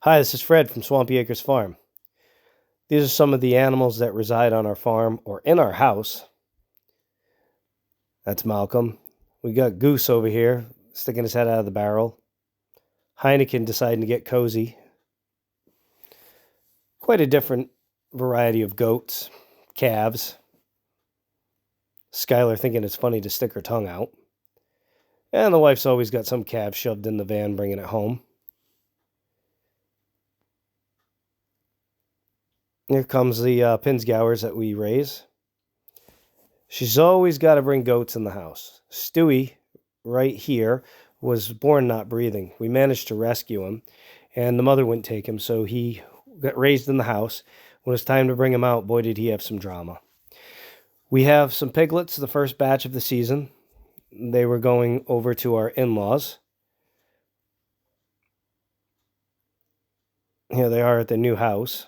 Hi, this is Fred from Swampy Acres Farm. These are some of the animals that reside on our farm or in our house. That's Malcolm. We got Goose over here, sticking his head out of the barrel. Heineken deciding to get cozy. Quite a different variety of goats, calves. Skylar thinking it's funny to stick her tongue out. And the wife's always got some calf shoved in the van bringing it home. Here comes the Pinsgauers that we raise. She's always got to bring goats in the house. Stewie, right here, was born not breathing. We managed to rescue him, and the mother wouldn't take him, so he got raised in the house. When it was time to bring him out, boy, did he have some drama. We have some piglets, the first batch of the season. They were going over to our in-laws. Here they are at the new house.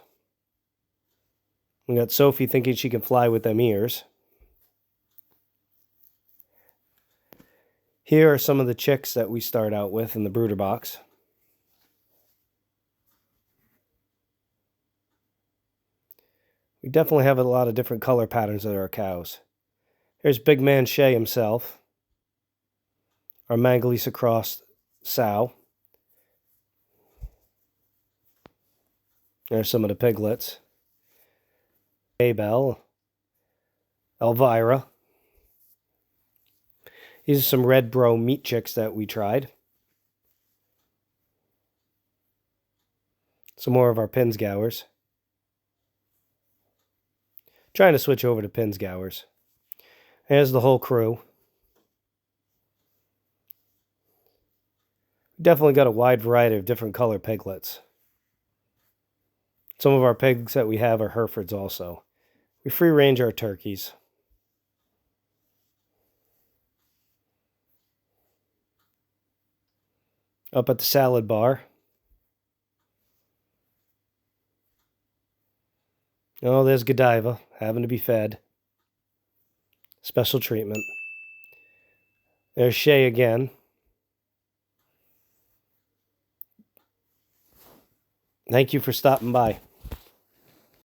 We got Sophie thinking she can fly with them ears. Here are some of the chicks that we start out with in the brooder box. We definitely have a lot of different color patterns of our cows. Here's Big Man Shay himself. Our Mangalisa Cross sow. There's some of the piglets. Abel. Elvira. These are some red bro meat chicks that we tried. Some more of our Pinsgauers. Trying to switch over to Pinsgauers. Here's the whole crew. Definitely got a wide variety of different color piglets. Some of our pigs that we have are Herefords also. We free range our turkeys. Up at the salad bar. Oh, there's Godiva, having to be fed. Special treatment. There's Shay again. Thank you for stopping by.